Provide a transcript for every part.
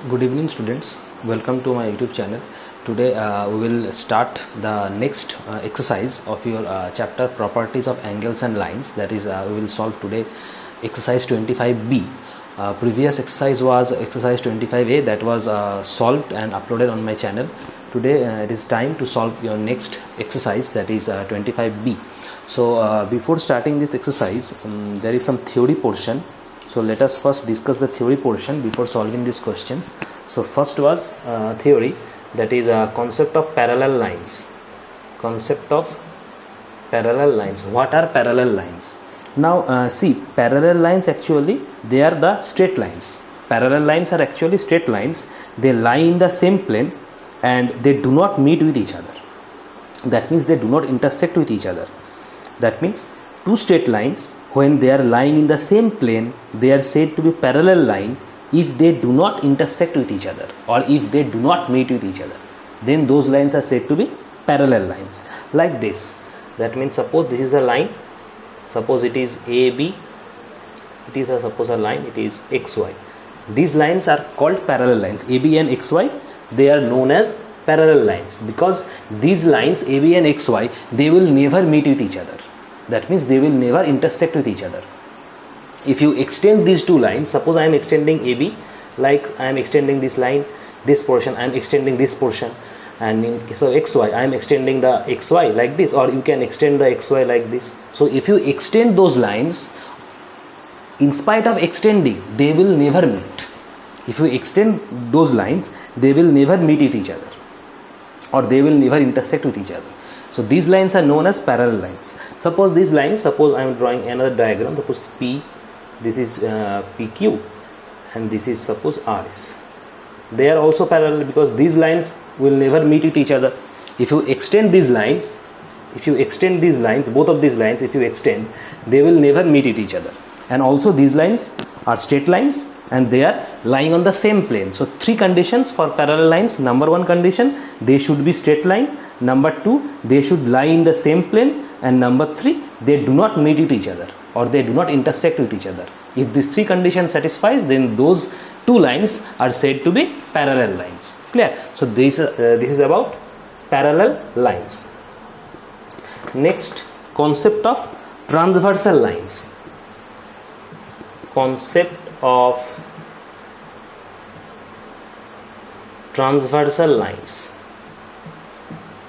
Good evening students, welcome to my YouTube channel. Today we will start the next exercise of your chapter properties of angles and lines. That is we will solve today exercise 25B. Previous exercise was exercise 25A that was solved and uploaded on my channel. Today it is time to solve your next exercise, that is 25B. So before starting this exercise there is some theory portion. So let us first discuss the theory portion before solving these questions. So first was theory, that is a concept of parallel lines. Concept of parallel lines. What are parallel lines? Now see, parallel lines actually they are the straight lines. Parallel lines are actually straight lines. They lie in the same plane and they do not meet with each other. That means they do not intersect with each other. That means two straight lines, when they are lying in the same plane, they are said to be parallel line if they do not intersect with each other or if they do not meet with each other. Then those lines are said to be parallel lines. Like this. That means suppose this is a line. Suppose it is AB. It is suppose a line. It is XY. These lines are called parallel lines. AB and XY, they are known as parallel lines because these lines AB and XY, they will never meet with each other. That means they will never intersect with each other. If you extend these two lines, suppose I am extending AB, like I am extending this line, this portion, I am extending this portion, and so XY, I am extending the XY like this, or you can extend the XY like this. So if you extend those lines, in spite of extending, they will never meet. If you extend those lines, they will never meet with each other, or they will never intersect with each other. So these lines are known as parallel lines. Suppose these lines, suppose I am drawing another diagram. Suppose P, this is PQ, and this is suppose RS. They are also parallel because these lines will never meet with each other. If you extend these lines, both of these lines, if you extend, they will never meet with each other. And also these lines are straight lines and they are lying on the same plane. So three conditions for parallel lines. Number one condition, they should be straight line. Number two, they should lie in the same plane. And number three, they do not meet with each other or they do not intersect with each other. If these three conditions satisfies, then those two lines are said to be parallel lines. Clear? So this is about parallel lines. Next, concept of transversal lines. Concept of transversal lines.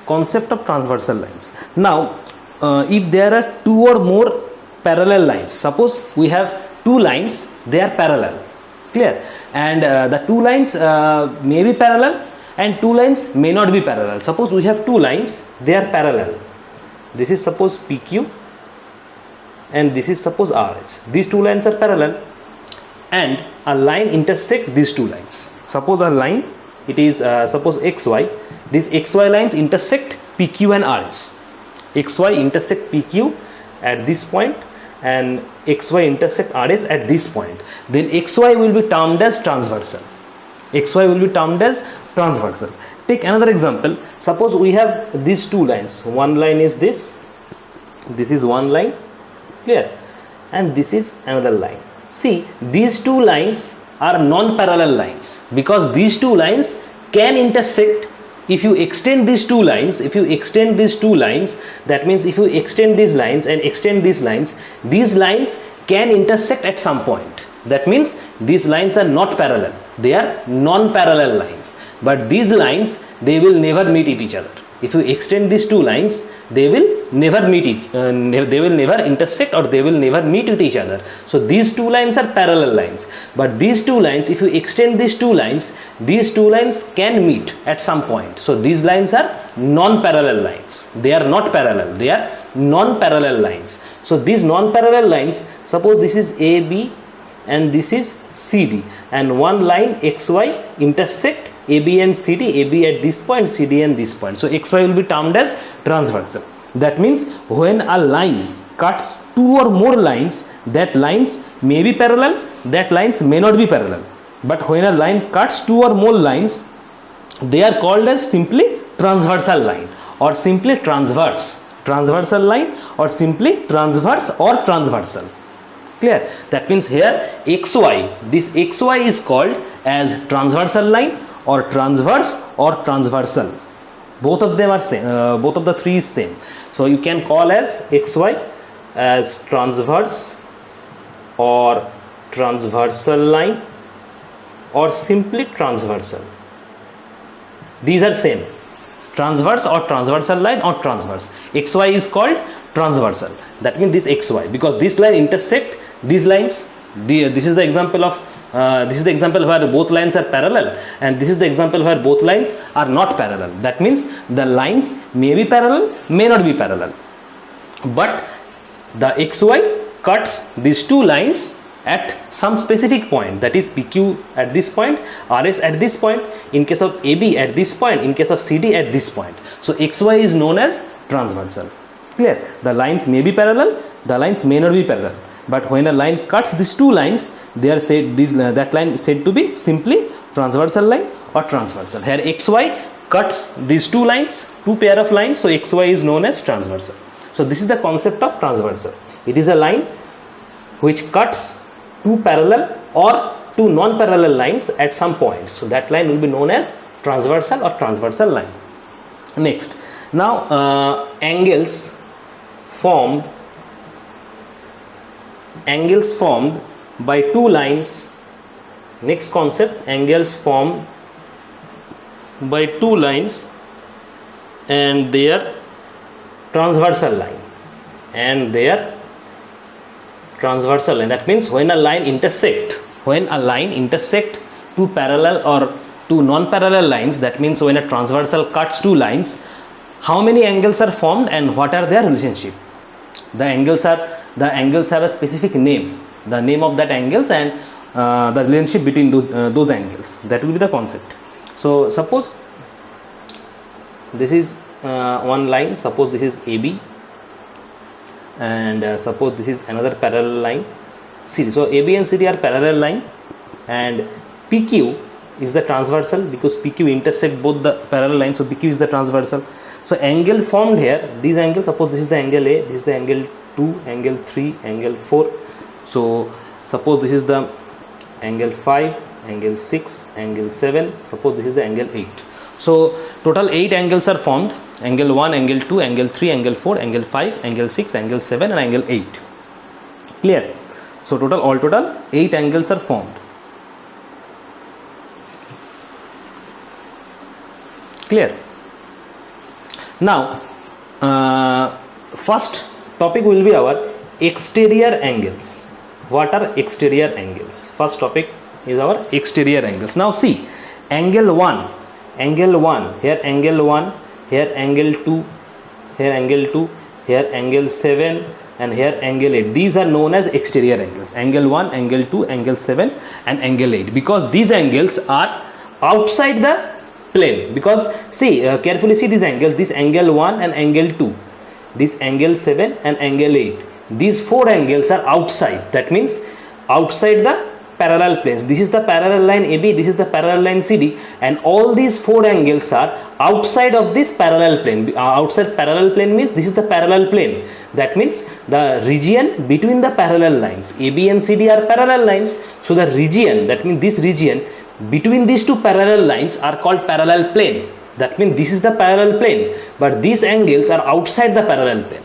Concept of transversal lines. Now if there are two or more parallel lines, suppose we have two lines, they are parallel. Clear? And the two lines may be parallel and two lines may not be parallel. Suppose we have two lines, they are parallel. This is suppose PQ and this is suppose RS. These two lines are parallel and a line intersect these two lines. Suppose a line, it is suppose XY. These XY lines intersect PQ and RS. XY intersect PQ at this point and XY intersect RS at this point. Then XY will be termed as transversal. XY will be termed as transversal. Take another example. Suppose we have these two lines. One line is this. This is one line. Clear? And this is another line. See, these two lines are non-parallel lines because these two lines can intersect. If you extend these two lines, that means if you extend these lines and extend these lines can intersect at some point. That means these lines are not parallel. They are non-parallel lines. But these lines, they will never meet with each other. If you extend these two lines, they will never meet they will never intersect or they will never meet with each other. So these two lines are parallel lines. But these two lines, if you extend these two lines can meet at some point. So these lines are non-parallel lines. They are not parallel. They are non-parallel lines. So these non-parallel lines, suppose this is AB and this is CD and one line XY intersect AB and CD, AB at this point, CD and this point. So XY will be termed as transversal. That means when a line cuts two or more lines, that lines may be parallel, that lines may not be parallel. But when a line cuts two or more lines, they are called as simply transversal line or simply transverse. Transversal line or simply transverse or transversal. Clear? That means here xy, this xy is called as transversal line or transverse or transversal. Both of them are same, both of the three is same. So you can call as xy as transverse or transversal line or simply transversal. These are same, transverse or transversal line or transverse. Xy is called transversal. That means this xy, because this line intersect these lines. This is the example of where both lines are parallel, and this is the example where both lines are not parallel. That means the lines may be parallel, may not be parallel, but the xy cuts these two lines at some specific point, that is PQ at this point, RS at this point, in case of AB at this point, in case of CD at this point. So xy is known as transversal. Clear? The lines may be parallel, the lines may not be parallel, but when a line cuts these two lines, they are said that line is said to be simply transversal line or transversal. Here xy cuts these two lines, two pair of lines, so xy is known as transversal. So this is the concept of transversal. It is a line which cuts two parallel or two non-parallel lines at some points. So that line will be known as transversal or transversal line. Next, now angles formed by two lines. Next concept, angles formed by two lines and their transversal line That means when a line intersect two parallel or two non-parallel lines, that means when a transversal cuts two lines, how many angles are formed and what are their relationship? The angles have a specific name, the name of that angles and the relationship between those angles. That will be the concept. So suppose this is one line, suppose this is AB, and suppose this is another parallel line CD. So AB and CD are parallel line, and PQ is the transversal, because PQ intersect both the parallel lines, so PQ is the transversal. So angle formed here, these angles, suppose this is the angle A, this is the angle 2, angle 3, angle 4. So suppose this is the angle 5, angle 6, angle 7, suppose this is the angle 8. So total 8 angles are formed: angle 1, angle 2, angle 3, angle 4, angle 5, angle 6, angle 7 and angle 8. Clear? So all total 8 angles are formed. Clear? Now first topic will be our exterior angles. What are exterior angles? First topic is our exterior angles. Now see, angle 1, here angle 1, here angle 2, here angle 2, here angle 7 and here angle 8. These are known as exterior angles. Angle 1, angle 2, angle 7 and angle 8, because these angles are outside the plane. Because see, carefully see these angles, this angle 1 and angle 2, this angle 7 and angle 8. These 4 angles are outside, that means outside the parallel planes. This is the parallel line AB, this is the parallel line CD, and all these 4 angles are outside of this parallel plane. Outside parallel plane means this is the parallel plane. That means the region between the parallel lines, AB and CD are parallel lines. So the region, that means this region between these two parallel lines are called parallel plane. That means this is the parallel plane, but these angles are outside the parallel plane.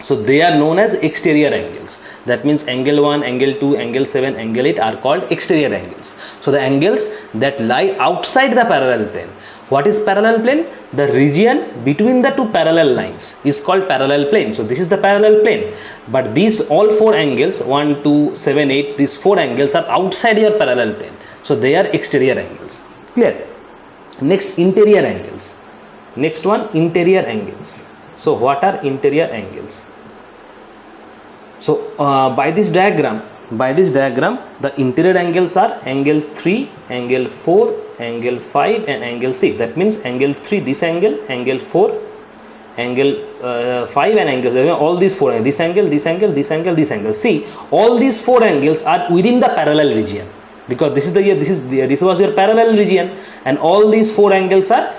So they are known as exterior angles. That means angle 1, angle 2, angle 7, angle 8 are called exterior angles. So the angles that lie outside the parallel plane. What is parallel plane? The region between the two parallel lines is called parallel plane. So this is the parallel plane. But these all 4 angles, 1, 2, 7, 8, these 4 angles are outside your parallel plane. So they are exterior angles. Clear? Next, interior angles. Next one, interior angles. So what are interior angles? So by this diagram, the interior angles are angle 3, angle 4, angle 5 and angle 6. That means angle 3, this angle, angle 4, angle 5 and angle 7, all these 4, this angle, this angle, this angle, this angle. See, all these 4 angles are within the parallel region, because this was your parallel region, and all these 4 angles are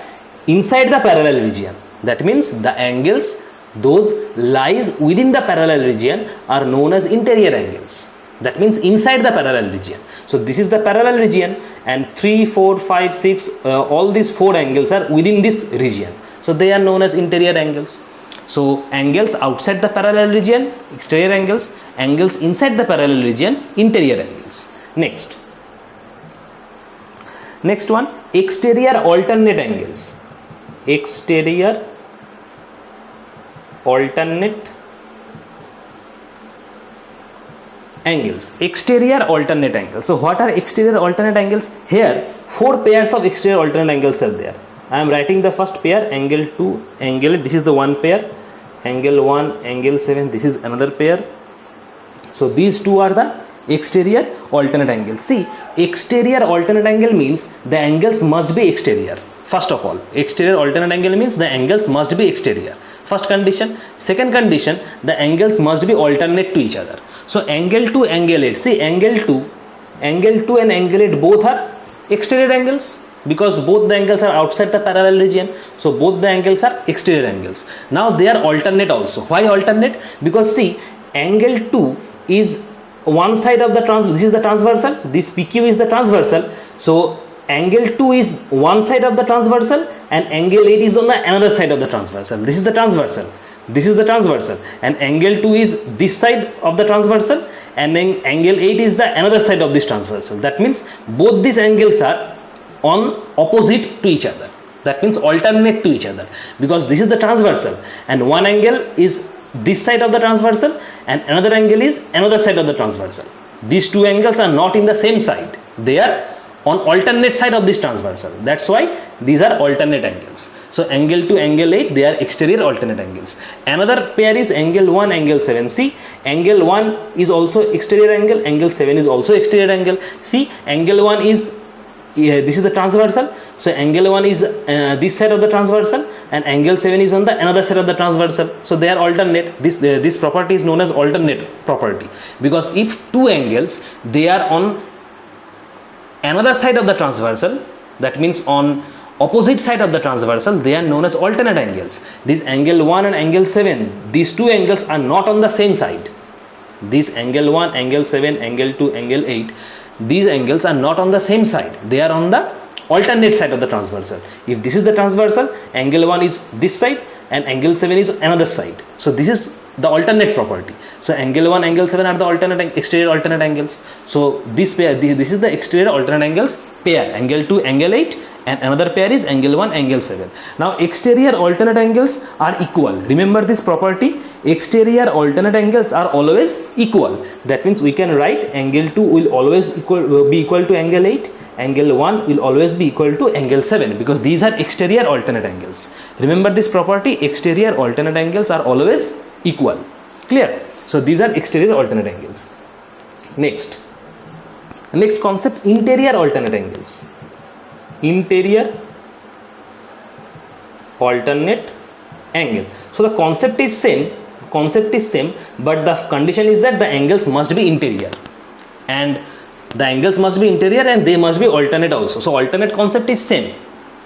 inside the parallel region. That means the angles those lies within the parallel region are known as interior angles. That means inside the parallel region. So this is the parallel region, and 3, 4, 5, 6, all these 4 angles are within this region. So they are known as interior angles. So angles outside the parallel region, exterior angles. Angles inside the parallel region, interior angles. Next one, exterior alternate angles. Exterior alternate angles. Exterior alternate angles. So what are exterior alternate angles? Here 4 pairs of exterior alternate angles are there. I am writing the first pair, angle 2, angle, this is the one pair, angle 1, angle 7, this is another pair. So these 2 are the exterior alternate angles. See, exterior alternate angle means the angles must be exterior. First of all, exterior alternate angle means the angles must be exterior. First condition. Second condition, the angles must be alternate to each other. So angle 2, angle 8. See, angle 2 and angle 8 both are exterior angles, because both the angles are outside the parallel region. So both the angles are exterior angles. Now they are alternate also. Why alternate? Because see, angle 2 is one side of the this is the transversal, this PQ is the transversal. So angle 2 is one side of the transversal and angle 8 is on the another side of the transversal. This is the transversal, this is the transversal, and angle 2 is this side of the transversal, and then angle 8 is the another side of this transversal. That means both these angles are on opposite to each other. That means alternate to each other, because this is the transversal and one angle is this side of the transversal and another angle is another side of the transversal. These 2 angles are not in the same side, they are on alternate side of this transversal. That's why these are alternate angles. So angle 2, angle 8, they are exterior alternate angles. Another pair is angle 1, angle 7. See, angle 1 is also exterior angle, angle 7 is also exterior angle. See, angle 1 is this is the transversal. So angle 1 is this side of the transversal and angle 7 is on the another side of the transversal. So they are alternate. This property is known as alternate property, because if 2 angles they are on another side of the transversal, that means on opposite side of the transversal, they are known as alternate angles. This angle 1 and angle 7, these 2 angles are not on the same side. This angle 1, angle 7, angle 2, angle 8, these angles are not on the same side, they are on the alternate side of the transversal. If this is the transversal, angle 1 is this side and angle 7 is another side. So this is the alternate property. So angle 1, angle 7 are the alternate exterior alternate angles. So this pair, this is the exterior alternate angles pair, angle 2, angle 8, and another pair is angle 1, angle 7. Now exterior alternate angles are equal. Remember this property, exterior alternate angles are always equal. That means we can write angle 2 will always be equal to angle 8, angle 1 will always be equal to angle 7, because these are exterior alternate angles. Remember this property, exterior alternate angles are always equal. Clear? So these are exterior alternate angles. Next concept, interior alternate angles. Interior alternate angle. So the concept is same, but the condition is that the angles must be interior, and the angles must be interior and they must be alternate also. So alternate concept is same,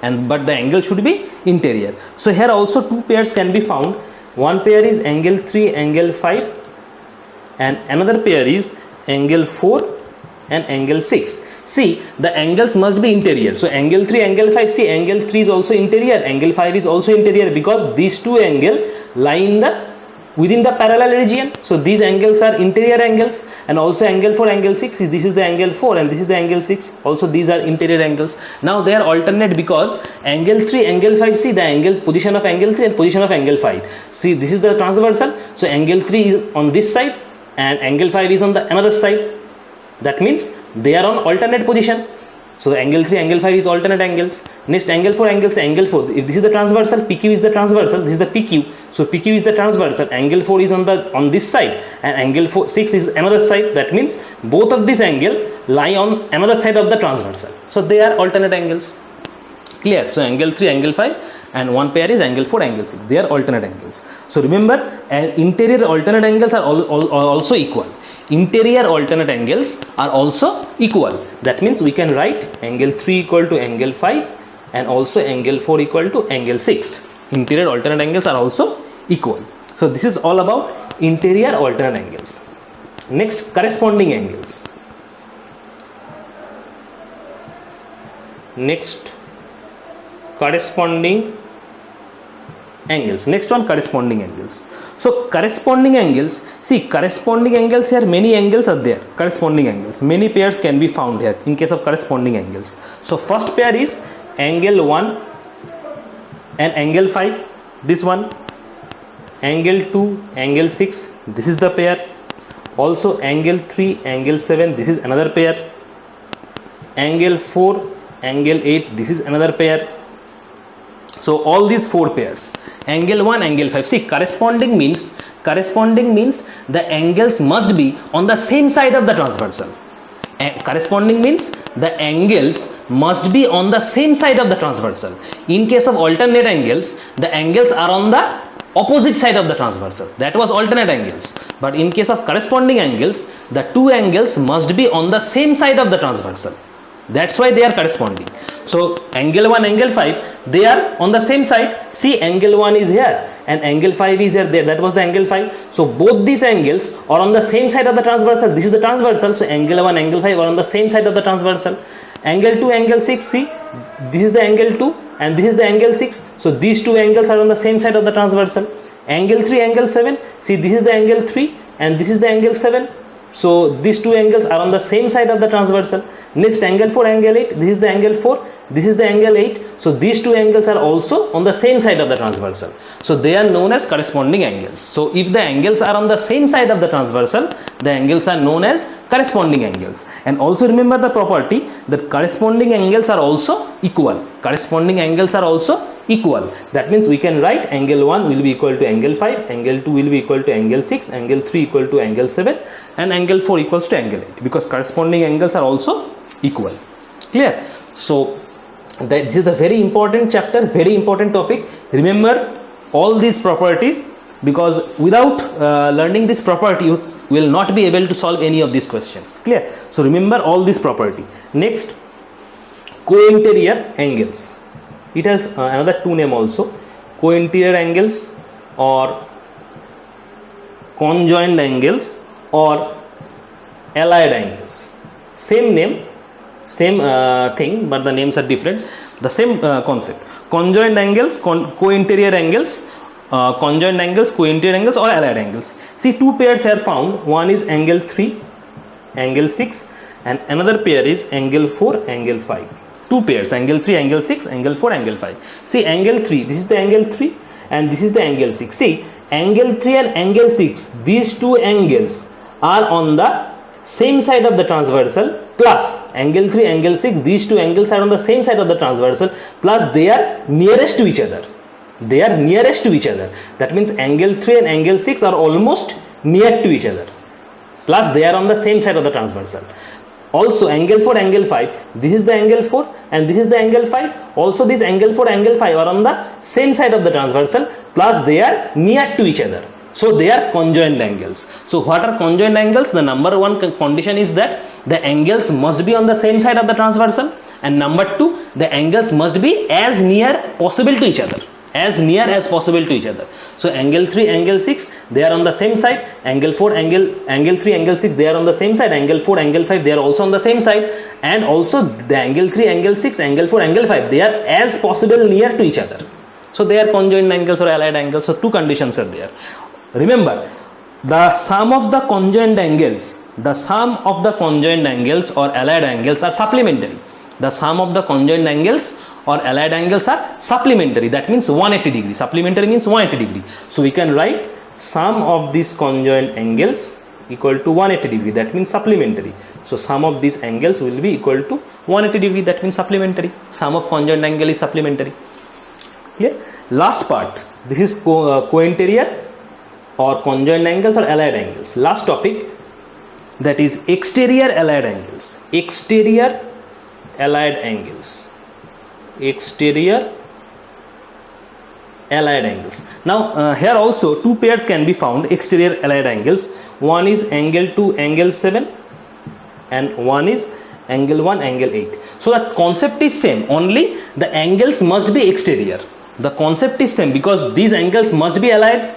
but the angle should be interior. So here also 2 pairs can be found. One pair is angle 3, angle 5, and another pair is angle 4 and angle 6. See, the angles must be interior. So angle 3, angle 5, see, angle 3 is also interior, angle 5 is also interior, because these 2 angles lie within the parallel region. So these angles are interior angles, and also angle 4, angle 6 is, this is the angle 4 and this is the angle 6, also these are interior angles. Now they are alternate because angle 3, angle 5, see the angle position of angle 3 and position of angle 5. See, this is the transversal, so angle 3 is on this side and angle 5 is on the another side. That means they are on alternate position. So angle 3, angle 5 is alternate angles. Next, angle 4, angle 6, angle 4. If this is the transversal, PQ is the transversal, this is the PQ. So PQ is the transversal, angle 4 is on this side and angle 6 is another side. That means both of these angles lie on another side of the transversal. So they are alternate angles. Clear? So angle 3, angle 5, and one pair is angle 4, angle 6. They are alternate angles. So remember, interior alternate angles are also equal. Interior alternate angles are also equal. That means we can write angle 3 equal to angle 5 and also angle 4 equal to angle 6. Interior alternate angles are also equal. So this is all about interior alternate angles. Next, corresponding angles. Next, corresponding angles. Next one, corresponding angles. So corresponding angles, see corresponding angles here, many angles are there, corresponding angles, many pairs can be found here in case of corresponding angles. So first pair is angle 1 and angle 5, this one, angle 2, angle 6, this is the pair. Also angle 3, angle 7, this is another pair. Angle 4, angle 8, this is another pair. So all these 4 pairs, angle 1, angle 5. See, corresponding means the angles must be on the same side of the transversal. Corresponding means the angles must be on the same side of the transversal. In case of alternate angles, the angles are on the opposite side of the transversal. That was alternate angles. But in case of corresponding angles, the two angles must be on the same side of the transversal. That's why they are corresponding. So angle 1, angle 5, they are on the same side. See, angle 1 is here and angle 5 is here. There, that was the angle 5. So both these angles are on the same side of the transversal. This is the transversal. So angle 1, angle 5 are on the same side of the transversal. Angle 2, angle 6, see, this is the angle 2 and this is the angle 6. So these two angles are on the same side of the transversal. Angle 3, angle 7, see, this is the angle 3 and this is the angle 7. So these two angles are on the same side of the transversal. Next, angle 4, angle 8, this is the angle 4, this is the angle 8. So these two angles are also on the same side of the transversal. So they are known as corresponding angles. So if the angles are on the same side of the transversal, the angles are known as corresponding angles. And also remember the property that corresponding angles are also equal. Corresponding angles are also equal. That means we can write angle 1 will be equal to angle 5, angle 2 will be equal to angle 6, angle 3 equal to angle 7 and angle 4 equals to angle 8, because corresponding angles are also equal. Clear? So this is the very important chapter, very important topic. Remember all these properties, because without learning this property you will not be able to solve any of these questions. Clear? So remember all this property. Next, co-interior angles. It has another two name also, co-interior angles or conjoined angles or allied angles. Same name, same thing, but the names are different. The same concept. Conjoined angles, co-interior angles, conjoined angles, co-interior angles or allied angles. See, two pairs are found. One is angle 3, angle 6 and another pair is angle 4, angle 5. Two pairs, angle 3, angle 6, angle 4, angle 5. See, angle 3, this is the angle 3 and this is the angle 6. See, angle 3 and angle 6, these two angles are on the same side of the transversal, plus angle 3, angle 6, these two angles are on the same side of the transversal, plus they are nearest to each other. They are nearest to each other. That means angle 3 and angle 6 are almost near to each other, plus they are on the same side of the transversal. Also angle 4, angle 5, this is the angle 4 and this is the angle 5. Also this angle 4, angle 5 are on the same side of the transversal, plus they are near to each other. So they are conjoined angles. So what are conjoined angles? The number one condition is that the angles must be on the same side of the transversal, and number two, the angles must be as near possible to each other. As near as possible to each other. So angle 3, angle 6, they are on the same side. Angle 4, angle 3, angle 6, they are on the same side. Angle 4, angle 5, they are also on the same side. And also the angle 3, angle 6, angle 4, angle 5, they are as possible near to each other. So they are conjoined angles or allied angles. So two conditions are there. Remember, the sum of the conjoined angles, or allied angles are supplementary. The sum of the conjoined angles or allied angles are supplementary. That means 180 degree. Supplementary means 180 degree. So we can write sum of these conjoined angles equal to 180 degree. That means supplementary. So sum of these angles will be equal to 180 degree. That means supplementary. Sum of conjoined angle is supplementary. Clear? Last part. This is co-interior or conjoined angles or allied angles. Last topic, that is exterior allied angles. Exterior allied angles. Exterior allied angles. Now here also two pairs can be found, exterior allied angles. One is angle 2, angle 7 and one is angle 1, angle 8. So the concept is same, only the angles must be exterior. The concept is same because these angles must be allied.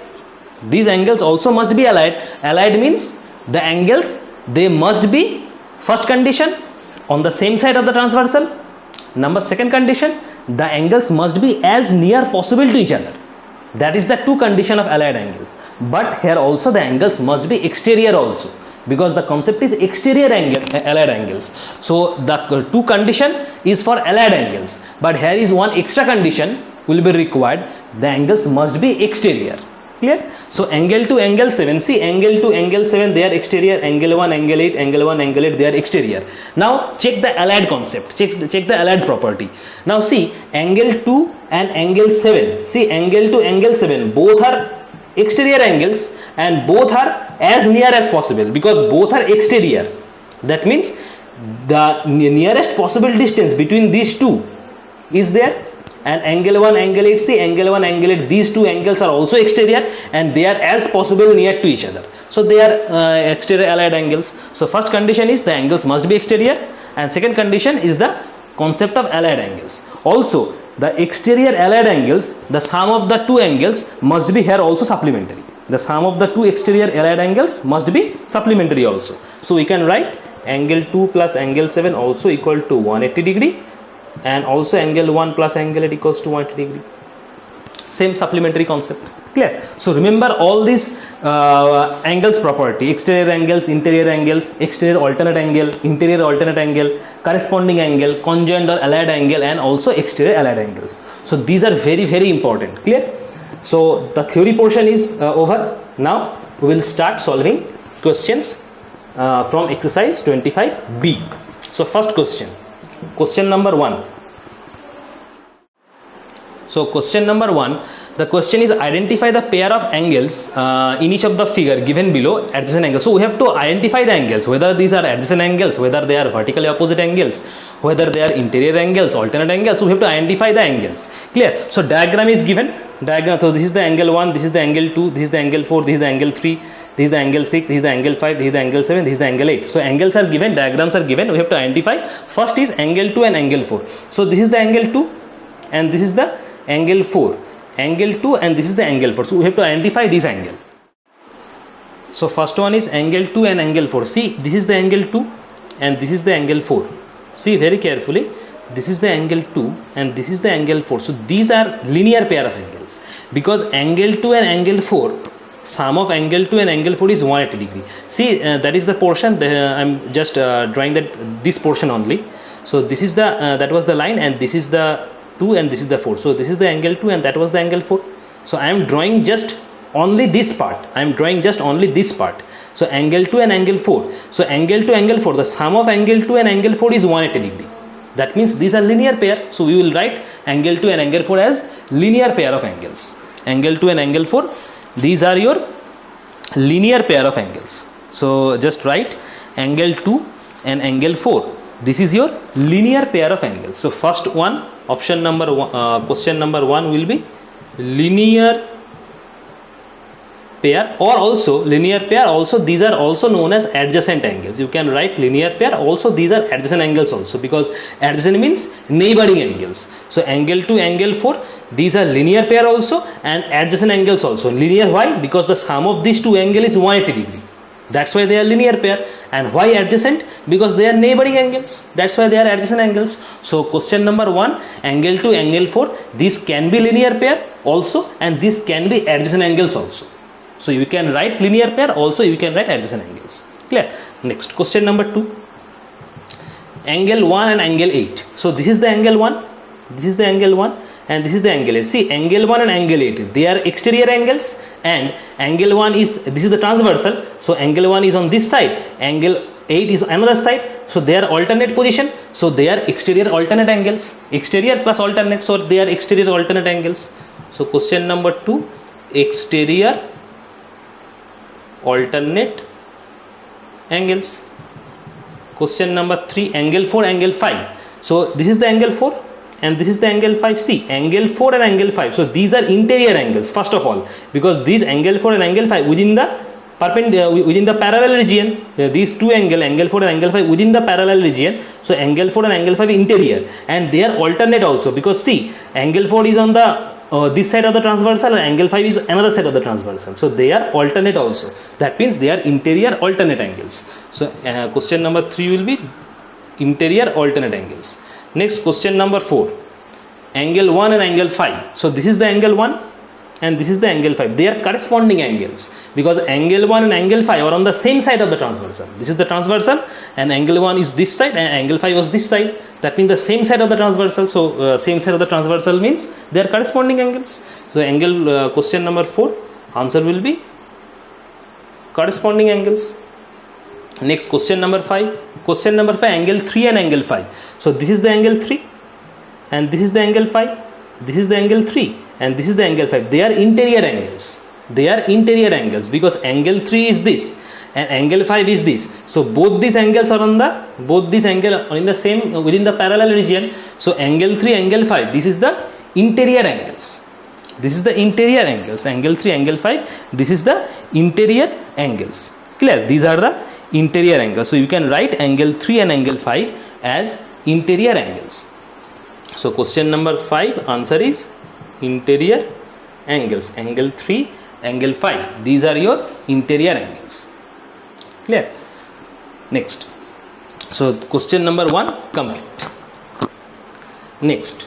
these angles also must be allied. Allied means the angles, they must be, first condition, on the same side of the transversal. Second condition, the angles must be as near possible to each other. That is the two condition of allied angles. But here also the angles must be exterior also, because the concept is exterior angle, allied angles. So the two condition is for allied angles, but here is one extra condition will be required. The angles must be exterior. Clear? So angle to angle 7, see, angle to angle 7 they are exterior, angle 1 angle 8, angle 1 angle 8 they are exterior. Now check the allied concept, check the allied property. Now see, angle 2 and angle 7, see, angle to angle 7 both are exterior angles and both are as near as possible, because both are exterior. That means the nearest possible distance between these two is there. And angle 1 angle 8, see, angle 1 angle 8, these two angles are also exterior and they are as possible near to each other. So they are exterior allied angles. So first condition is the angles must be exterior, and second condition is the concept of allied angles. Also the exterior allied angles, the sum of the two angles must be here also supplementary. The sum of the two exterior allied angles must be supplementary also. So we can write angle 2 plus angle 7 also equal to 180 degree, and also angle 1 plus angle 8 equals to 180 degree. Same supplementary concept. Clear? So remember all these angles property: exterior angles, interior angles, exterior alternate angle, interior alternate angle, corresponding angle, conjoint or allied angle, and also exterior allied angles. So these are very, very important. Clear? So the theory portion is over. Now we will start solving questions from exercise 25B. So first question number 1. So question number 1, the question is identify the pair of angles in each of the figure given below adjacent angles. So we have to identify the angles, whether these are adjacent angles, whether they are vertically opposite angles, whether they are interior angles, alternate angles. So we have to identify the angles. Clear? So diagram is given. So this is the angle 1, this is the angle 2, this is the angle 4, this is the angle 3, this is the angle 6, this is the angle 5, this is the angle 7, this is the angle 8. So angles are given, diagrams are given. We have to identify. First is angle 2 and angle 4. So this is the angle 2 and this is the angle 4. Angle 2 and this is the angle 4. So we have to identify this angle. So first one is angle 2 and angle 4. See, this is the angle 2 and this is the angle 4. See very carefully. This is the angle 2 and this is the angle 4. So these are linear pair of angles, because angle 2 and angle 4, sum of angle 2 and angle 4 is 180 degree. See, that is the portion. I am just drawing this portion only. So this is the that was the line, and this is the 2 and this is the 4. So this is the angle 2 and that was the angle 4. So I am drawing just only this part. I am drawing just only this part. So angle 2 and angle 4. So angle 2 angle 4, the sum of angle 2 and angle 4 is 180 degree. That means these are linear pair. So we will write angle 2 and angle 4 as linear pair of angles. Angle 2 and angle 4, these are your linear pair of angles. So just write angle 2 and angle 4. This is your linear pair of angles. So first one, option number 1, question number 1 will be linear pair, or also linear pair. Also these are also known as adjacent angles. You can write linear pair. Also these are adjacent angles also, because adjacent means neighboring angles. So angle 2, angle 4, these are linear pair also and adjacent angles also. Linear, why? Because the sum of these two angles is 180 degree. That's why they are linear pair. And why adjacent? Because they are neighboring angles. That's why they are adjacent angles. So question number 1, angle 2, angle 4, these can be linear pair also, and this can be adjacent angles also. So you can write linear pair, also you can write adjacent angles. Clear? Next, question number 2, angle 1 and angle 8. So this is the angle 1, this is the angle 1, and this is the angle 8. See, angle 1 and angle 8, they are exterior angles, and angle 1 is, this is the transversal. So angle 1 is on this side, angle 8 is another side. So they are alternate position. So they are exterior alternate angles. Exterior plus alternate, so they are exterior alternate angles. So question number 2, exterior alternate angles. Question number 3, angle 4, angle 5. So this is the angle 4 and this is the angle 5. See, angle 4 and angle 5. So these are interior angles first of all, because these angle 4 and angle 5 within the within the parallel region. These two angle 4 and angle 5 within the parallel region. So angle 4 and angle 5 interior, and they are alternate also, because see, angle 4 is on the this side of the transversal, and angle 5 is another side of the transversal. So they are alternate also. That means they are interior alternate angles. So question number 3 will be interior alternate angles. Next, question number 4, angle 1 and angle 5. So this is the angle 1 and this is the angle 5. They are corresponding angles because angle 1 and angle 5 are on the same side of the transversal. This is the transversal and angle 1 is this side and angle 5 was this side. That means the same side of the transversal. So same side of the transversal means they are corresponding angles. So angle question number 4, answer will be corresponding angles. Next, question number 5. Question number 5, angle 3 and angle 5. So this is the angle 3 and this is the angle 5. This is the angle 3 and this is the angle 5. They are interior angles. They are interior angles because angle 3 is this and angle 5 is this. So both these angles are on the in the same within the parallel region. So angle 3, angle 5, this is the interior angles. This is the interior angles. Angle 3, angle 5, this is the interior angles. Clear? These are the interior angles. So you can write angle 3 and angle 5 as interior angles. So question number 5, answer is interior angles. Angle 3, angle 5, these are your interior angles. Clear? Next, so question number 1 complete. Next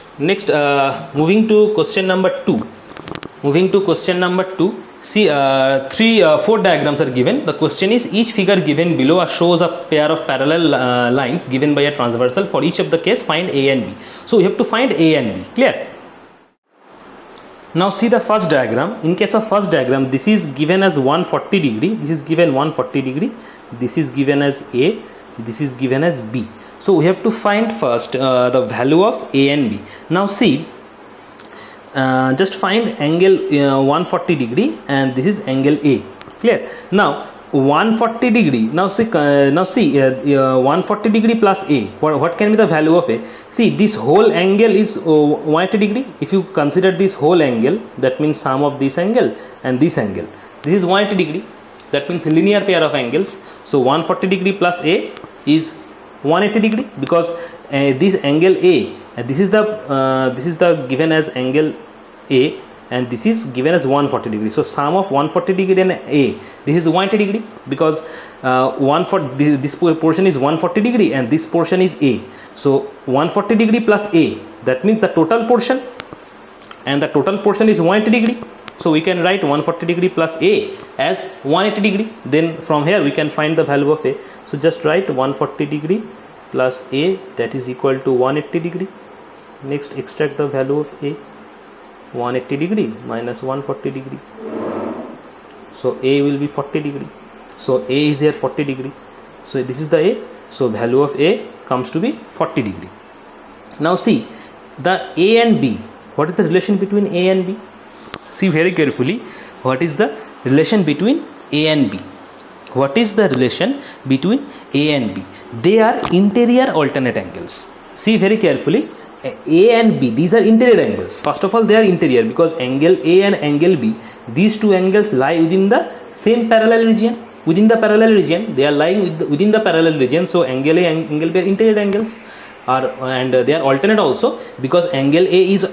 moving to question number 2. See, 4 diagrams are given. The question is, each figure given below shows a pair of parallel lines given by a transversal. For each of the case, find A and B. So we have to find A and B. Clear? Now see the first diagram. In case of first diagram, this is given as 140 degree. This is given 140 degree. This is given as A. This is given as B. So we have to find first the value of A and B. Now see. Just find angle 140 degree and this is angle A. Clear? Now 140 degree. Now see 140 degree plus A. What can be the value of A? See, this whole angle is 180 degree. If you consider this whole angle, that means sum of this angle and this angle. This is 180 degree. That means linear pair of angles. So 140 degree plus A is 180 degree because this angle A. This is the given as angle A and this is given as 140 degree. So sum of 140 degree and A, this is 180 degree because this portion is 140 degree and this portion is A. So 140 degree plus A, that means the total portion, and the total portion is 180 degree. So we can write 140 degree plus A as 180 degree. Then from here we can find the value of A. So just write 140 degree plus A, that is equal to 180 degree. Next, extract the value of A. 180 degree minus 140 degree. So A will be 40 degree. So A is here 40 degree. So this is the A. So value of A comes to be 40 degree. Now see the A and B. What is the relation between A and B? See very carefully. What is the relation between A and B? What is the relation between A and B? They are interior alternate angles. See very carefully. A and B, these are interior angles. First of all, they are interior because angle A and angle B, these two angles lie within the same parallel region. Within the parallel region, they are lying within the parallel region. So angle A and angle B are interior angles, and they are alternate also because angle A is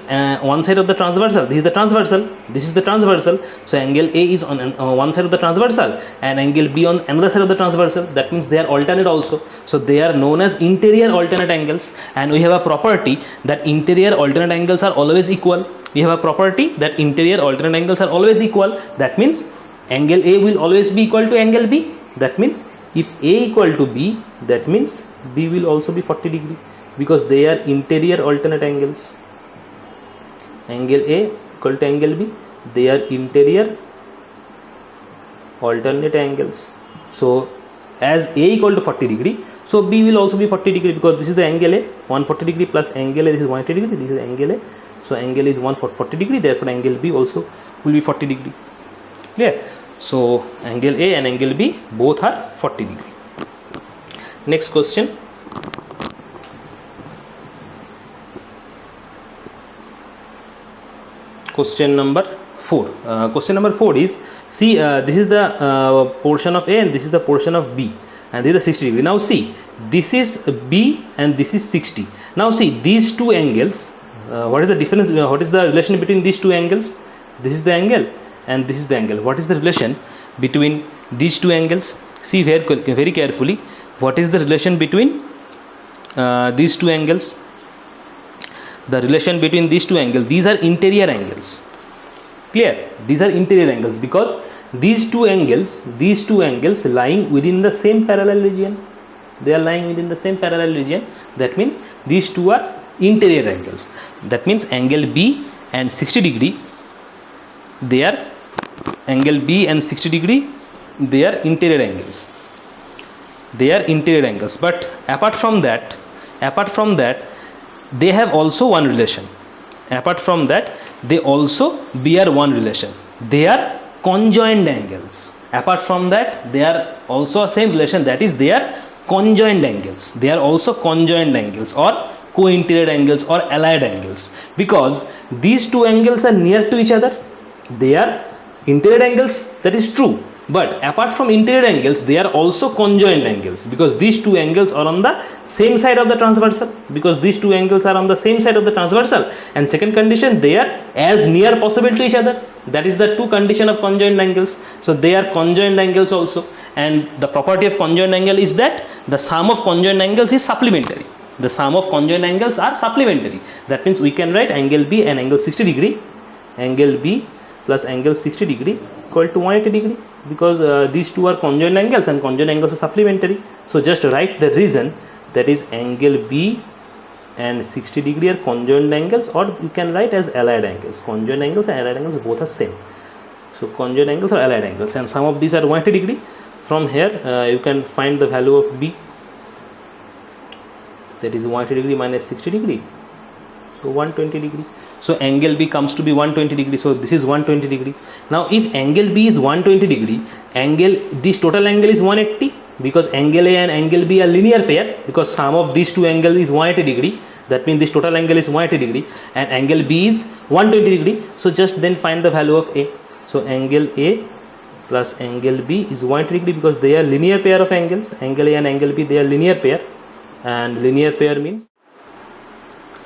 one side of the transversal. This is the transversal. This is the transversal. So angle A is on one side of the transversal and angle B on another side of the transversal. That means they are alternate also. So they are known as interior alternate angles. And we have a property that interior alternate angles are always equal. We have a property that interior alternate angles are always equal. That means angle A will always be equal to angle B. That means if A equal to B, that means B will also be 40 degree. Because they are interior alternate angles. Angle A equal to angle B, they are interior alternate angles. So as A equal to 40 degree, so B will also be 40 degree because this is the angle A, 140 degree plus angle A, this is 180 degree, this is angle A. So angle is 140 degree, therefore angle B also will be 40 degree. Clear? So angle A and angle B both are 40 degree. Next question. Question number 4. Question number 4 is, see this is the portion of A and this is the portion of B and this is 60 degree. Now see, this is B and this is 60. Now see these two angles, what is the difference, what is the relation between these two angles? This is the angle and this is the angle. What is the relation between these two angles? See very carefully, what is the relation between these two angles? The relation between these two angles, these are interior angles. Clear? These are interior angles because these two angles lying within the same parallel region. They are lying within the same parallel region. That means these two are interior angles. That means angle B and 60 degree, they are angle B and 60 degree, they are interior angles. They are interior angles. But apart from that, they have also one relation. Apart from that, they also bear one relation. They are conjoined angles. Apart from that, they are also a same relation, that is, they are conjoined angles. They are also conjoined angles or co-interior angles or allied angles, because these two angles are near to each other. They are interior angles, that is true, but apart from interior angles, they are also conjoined angles, because these two angles are on the same side of the transversal. And second condition, they are as near possible to each other. That is the two condition of conjoined angles. So they are conjoined angles also, and the property of conjoined angle is that the sum of conjoined angles is supplementary. The sum of conjoined angles are supplementary. That means we can write angle B and angle 60 degree, angle B plus angle 60 degree equal to 180 degree, because these two are conjoined angles and conjoined angles are supplementary. So just write the reason, that is angle B and 60 degree are conjoined angles, or you can write as allied angles. Conjoined angles and allied angles both are same. So conjoined angles are allied angles, and some of these are 180 degree. From here you can find the value of B, that is 180 degree minus 60 degree, so 120 degree. So angle B comes to be 120 degree. So this is 120 degree. Now if angle B is 120 degree, this total angle is 180, because angle A and angle B are linear pair, because sum of these two angles is 180 degree. That means this total angle is 180 degree and angle B is 120 degree. So just then find the value of A. So angle A plus angle B is 180 degree, because they are linear pair of angles. Angle A and angle B, they are linear pair, and linear pair means.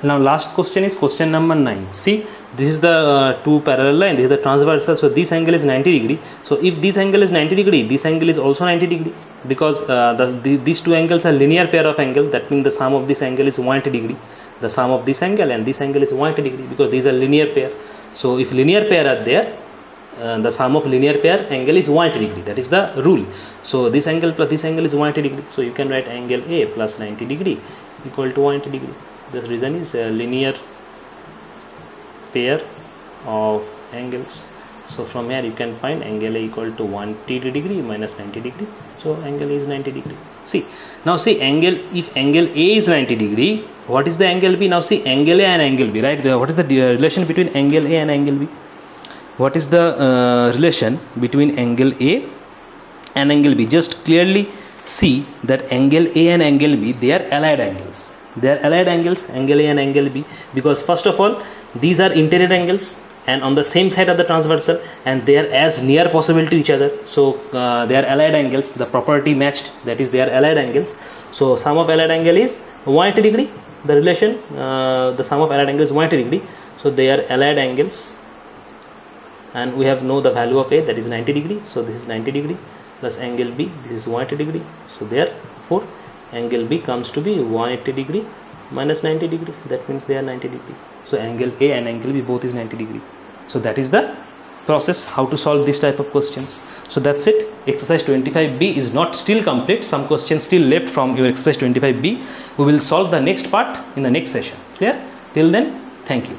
Now last question is question number 9. See, this is the two parallel line, this is the transversal. So this angle is 90 degree. So if this angle is 90 degree, this angle is also 90 degree, because these two angles are linear pair of angle. That means the sum of this angle is 180 degree. The sum of this angle and this angle is 180 degree, because these are linear pair. So if linear pair are there, the sum of linear pair angle is 180 degree. That is the rule. So this angle plus this angle is 180 degree. So you can write angle A plus 90 degree equal to 180 degree. This reason is a linear pair of angles. So from here you can find angle A equal to 180 degree minus 90 degree. So angle A is 90 degree. See, now see if angle A is 90 degree, what is the angle B? Now see angle A and angle B, right? What is the relation between angle A and angle B? What is the relation between angle A and angle B? Just clearly see that angle A and angle B, they are allied angles. They are allied angles, angle A and angle B, because first of all, these are interior angles and on the same side of the transversal, and they are as near possible to each other. So they are allied angles. The property matched, that is, they are allied angles. So sum of allied angle is 180 degree. The relation, the sum of allied angle is 180 degree. So they are allied angles, and we have know the value of A, that is 90 degree. So this is 90 degree plus angle B, this is 180 degree. So therefore angle B comes to be 180 degree minus 90 degree. That means they are 90 degree. So angle A and angle B both is 90 degree. So that is the process how to solve this type of questions. So that's it. Exercise 25B is not still complete. Some questions still left from your exercise 25B. We will solve the next part in the next session. Clear? Till then, thank you.